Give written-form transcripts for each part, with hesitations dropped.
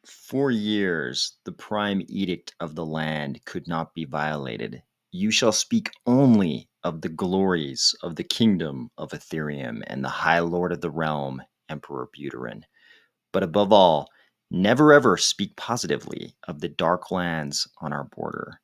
For years, the prime edict of the land could not be violated. You shall speak only of the glories of the kingdom of Ethereum and the High Lord of the realm, Emperor Buterin. But above all, never ever speak positively of the dark lands on our border.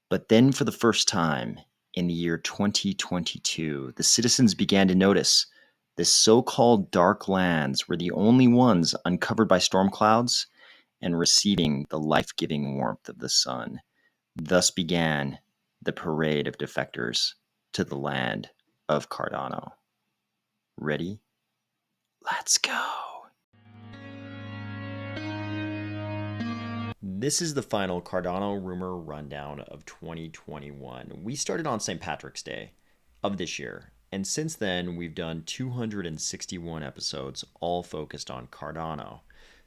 But then, for the first time in the year 2022, the citizens began to notice the so called dark lands were the only ones uncovered by storm clouds and receiving the life giving warmth of the sun. Thus began the Parade of Defectors to the land of Cardano. Ready? Let's go. This is the final Cardano rumor rundown of 2021. We started on St. Patrick's Day of this year, and since then we've done 261 episodes, all focused on Cardano.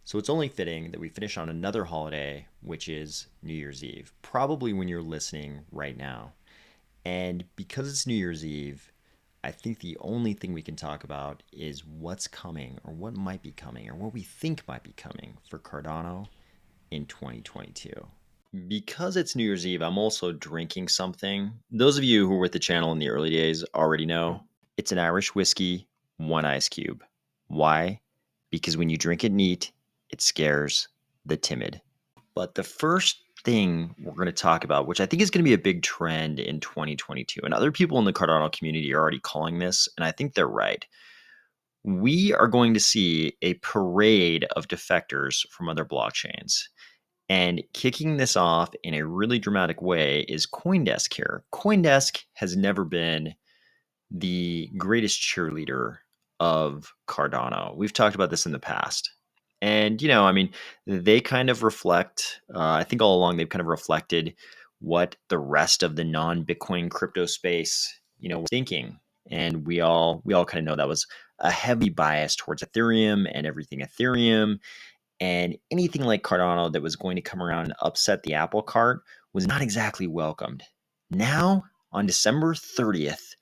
So it's only fitting that we finish on another holiday, which is New Year's Eve, probably when you're listening right now. And because it's New Year's Eve, I think the only thing we can talk about is what's coming, or what might be coming, or what we think might be coming for Cardano in 2022. Because it's New Year's Eve, I'm also drinking something. Those of you who were with the channel in the early days already know it's an Irish whiskey, one ice cube. Why? Because when you drink it neat, it scares the timid. But the first thing we're going to talk about, which I think is going to be a big trend in 2022, and other people in the Cardano community are already calling this, and I think they're right. We are going to see a parade of defectors from other blockchains. And kicking this off in a really dramatic way is CoinDesk here. CoinDesk has never been the greatest cheerleader of Cardano. We've talked about this in the past. And, they kind of reflect, I think all along they've kind of reflected what the rest of the non-Bitcoin crypto space, was thinking. And we all kind of know that was a heavy bias towards Ethereum and everything Ethereum. And anything like Cardano that was going to come around and upset the apple cart was not exactly welcomed. Now, on December 30th,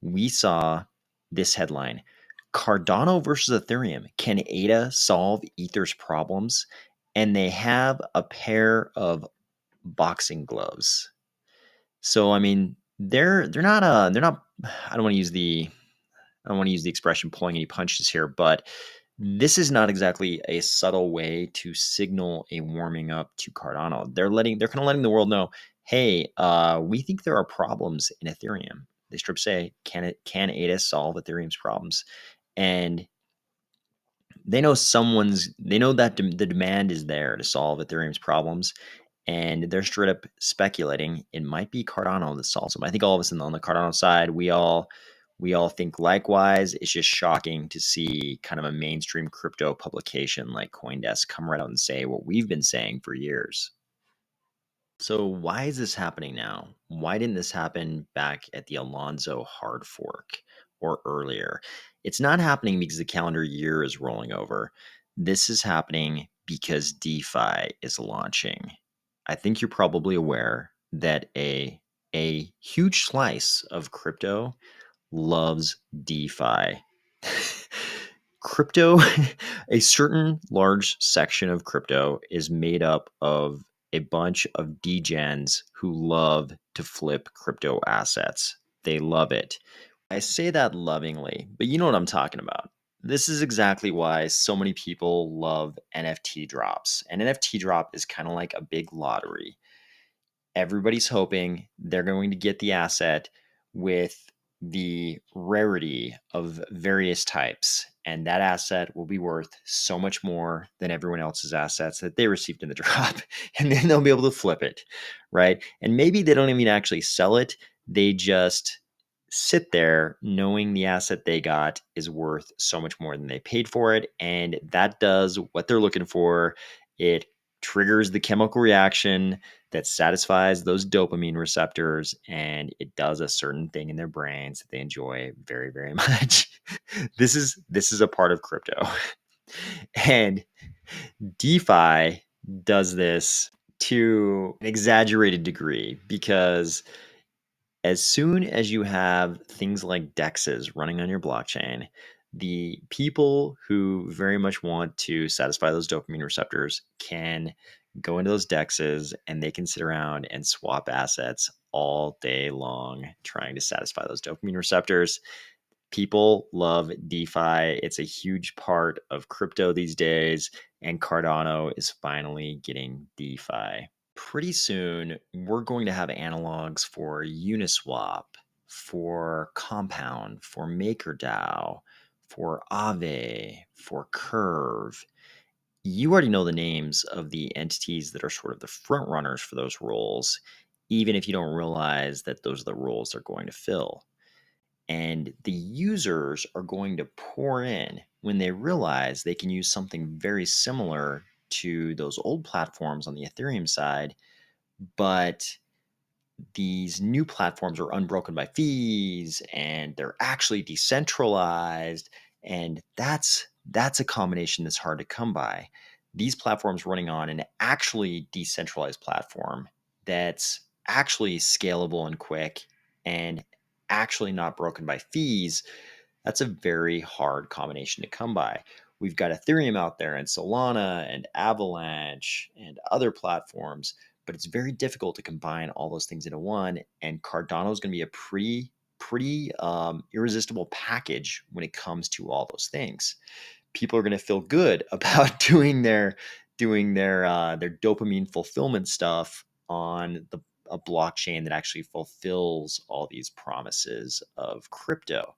we saw this headline: Cardano versus Ethereum. Can ADA solve Ether's problems? And they have a pair of boxing gloves. So they're not I don't want to use the expression pulling any punches here, but this is not exactly a subtle way to signal a warming up to Cardano. They're kind of letting the world know, hey, we think there are problems in Ethereum. They strip say, can ADA solve Ethereum's problems? And they know that the demand is there to solve Ethereum's problems, and they're straight up speculating it might be Cardano that solves them. I think all of us on the Cardano side, we all think likewise. It's just shocking to see kind of a mainstream crypto publication like CoinDesk come right out and say what we've been saying for years. So why is this happening now? Why didn't this happen back at the Alonzo hard fork or earlier? It's not happening because the calendar year is rolling over. This is happening because DeFi is launching. I think you're probably aware that a huge slice of crypto loves DeFi. Crypto, a certain large section of crypto is made up of a bunch of degens who love to flip crypto assets. They love it. I say that lovingly, but you know what I'm talking about. This is exactly why so many people love NFT drops. An NFT drop is kind of like a big lottery. Everybody's hoping they're going to get the asset with the rarity of various types, and that asset will be worth so much more than everyone else's assets that they received in the drop, and then they'll be able to flip it, right? And maybe they don't even actually sell it. They just sit there knowing the asset they got is worth so much more than they paid for it, and that does what they're looking for. It triggers the chemical reaction that satisfies those dopamine receptors, and it does a certain thing in their brains that they enjoy very, very much. This is a part of crypto. And DeFi does this to an exaggerated degree, because as soon as you have things like DEXs running on your blockchain, The people who very much want to satisfy those dopamine receptors can go into those dexes and they can sit around and swap assets all day long trying to satisfy those dopamine receptors. People love DeFi. It's a huge part of crypto these days, and Cardano is finally getting DeFi. Pretty soon, we're going to have analogs for Uniswap, for Compound, for MakerDAO, for Aave, for Curve. You already know the names of the entities that are sort of the front runners for those roles, even if you don't realize that those are the roles they're going to fill. And the users are going to pour in when they realize they can use something very similar to those old platforms on the Ethereum side, but these new platforms are unbroken by fees and they're actually decentralized. And that's a combination that's hard to come by. These platforms running on an actually decentralized platform that's actually scalable and quick and actually not broken by fees, that's a very hard combination to come by. We've got Ethereum out there and Solana and Avalanche and other platforms, but it's very difficult to combine all those things into one. And Cardano is going to be a pretty irresistible package when it comes to all those things. People are going to feel good about doing their dopamine fulfillment stuff on a blockchain that actually fulfills all these promises of crypto.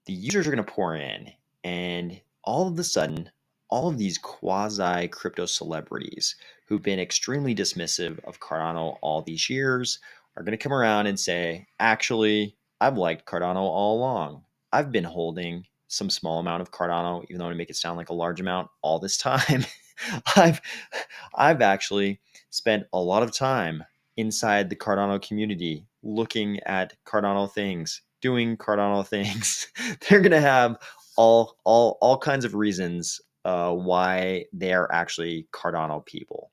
The users are going to pour in, and all of a sudden, all of these quasi crypto celebrities who've been extremely dismissive of Cardano all these years are going to come around and say, actually, I've liked Cardano all along. I've been holding some small amount of Cardano, even though I make it sound like a large amount all this time. I've I've actually spent a lot of time inside the Cardano community looking at Cardano things, doing Cardano things. They're gonna have all kinds of reasons why they are actually Cardano people,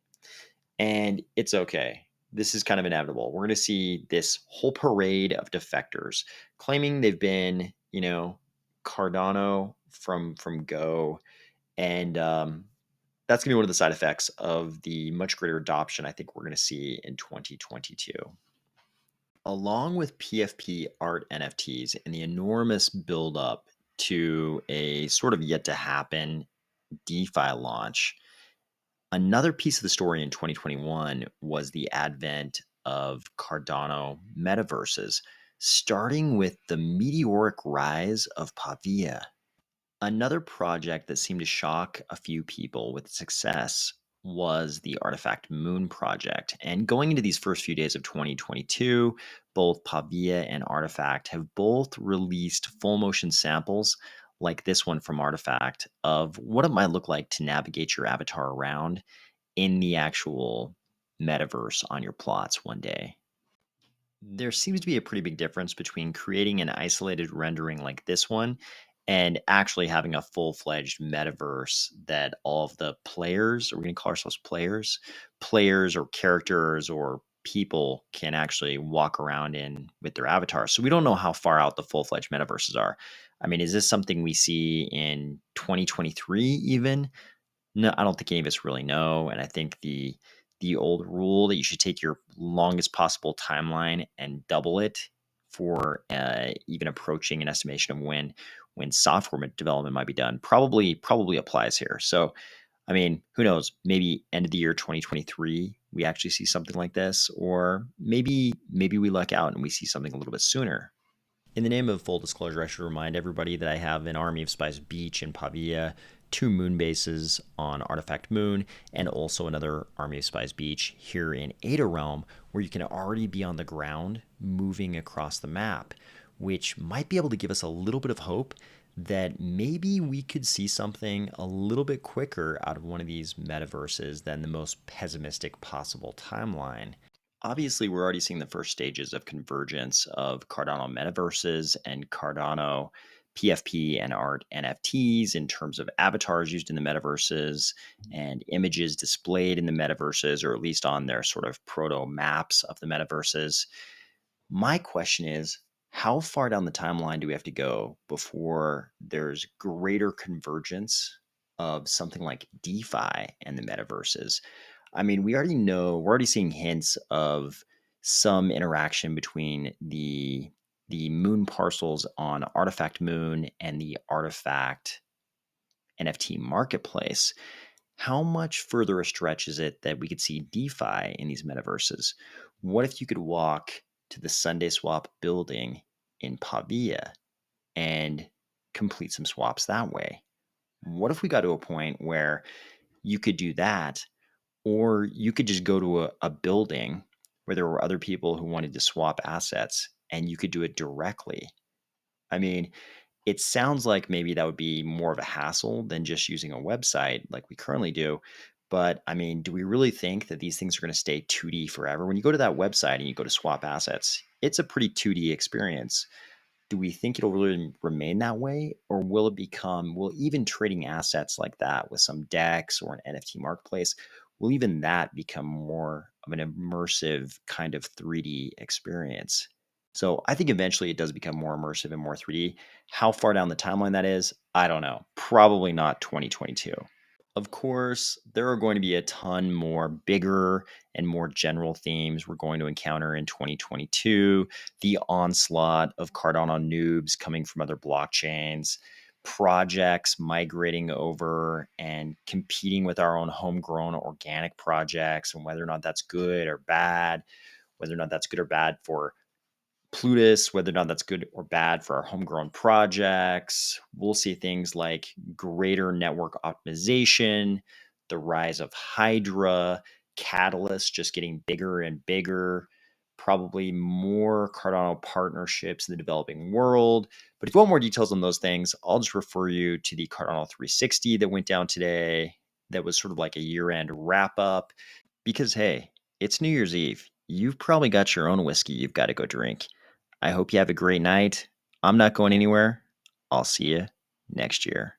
and it's okay. This is kind of inevitable. We're gonna see this whole parade of defectors claiming they've been, Cardano from Go, and that's going to be one of the side effects of the much greater adoption I think we're going to see in 2022. Along with PFP art NFTs and the enormous buildup to a sort of yet to happen DeFi launch, another piece of the story in 2021 was the advent of Cardano Metaverses, starting with the meteoric rise of Pavia. Another project that seemed to shock a few people with success was the Artifact Moon project. And going into these first few days of 2022, both Pavia and Artifact have both released full motion samples like this one from Artifact of what it might look like to navigate your avatar around in the actual metaverse on your plots one day. There seems to be a pretty big difference between creating an isolated rendering like this one and actually having a full-fledged metaverse that all of the players, are we going to call ourselves players or characters or people can actually walk around in with their avatars. So we don't know how far out the full-fledged metaverses are. I mean, is this something we see in 2023 even? No, I don't think any of us really know. And I think the old rule that you should take your longest possible timeline and double it for even approaching an estimation of when software development might be done probably applies here. So, I mean, who knows? Maybe end of the year 2023 we actually see something like this, or maybe we luck out and we see something a little bit sooner. In the name of full disclosure, I should remind everybody that I have an Army of Spies beach in Pavia, 2 moon bases on Artifact Moon, and also another Army of Spies beach here in Ada Realm, where you can already be on the ground moving across the map, which might be able to give us a little bit of hope that maybe we could see something a little bit quicker out of one of these metaverses than the most pessimistic possible timeline. Obviously, we're already seeing the first stages of convergence of Cardano Metaverses and Cardano PFP and art NFTs in terms of avatars used in the metaverses and images displayed in the metaverses, or at least on their sort of proto maps of the metaverses. My question is, how far down the timeline do we have to go before there's greater convergence of something like DeFi and the metaverses? I mean, we already know, we're already seeing hints of some interaction between the moon parcels on Artifact Moon and the Artifact NFT marketplace. How much further a stretch is it that we could see DeFi in these metaverses? What if you could walk to the Sunday Swap building in Pavia and complete some swaps that way? What if we got to a point where you could do that, or you could just go to a building where there were other people who wanted to swap assets and you could do it directly? I mean, it sounds like maybe that would be more of a hassle than just using a website like we currently do. But I mean, do we really think that these things are going to stay 2D forever? When you go to that website and you go to swap assets, it's a pretty 2D experience. Do we think it'll really remain that way? Or will it become, will even trading assets like that with some DEX or an NFT marketplace, will even that become more of an immersive kind of 3D experience? So I think eventually it does become more immersive and more 3D. How far down the timeline that is, I don't know. Probably not 2022. Of course, there are going to be a ton more bigger and more general themes we're going to encounter in 2022. The onslaught of Cardano noobs coming from other blockchains, projects migrating over and competing with our own homegrown organic projects, and whether or not that's good or bad, whether or not that's good or bad for Plutus, whether or not that's good or bad for our homegrown projects. We'll see things like greater network optimization, the rise of Hydra, Catalyst just getting bigger and bigger, probably more Cardano partnerships in the developing world. But if you want more details on those things, I'll just refer you to the Cardano 360 that went down today. That was sort of like a year-end wrap up. Because hey, it's New Year's Eve. You've probably got your own whiskey you've got to go drink. I hope you have a great night. I'm not going anywhere. I'll see you next year.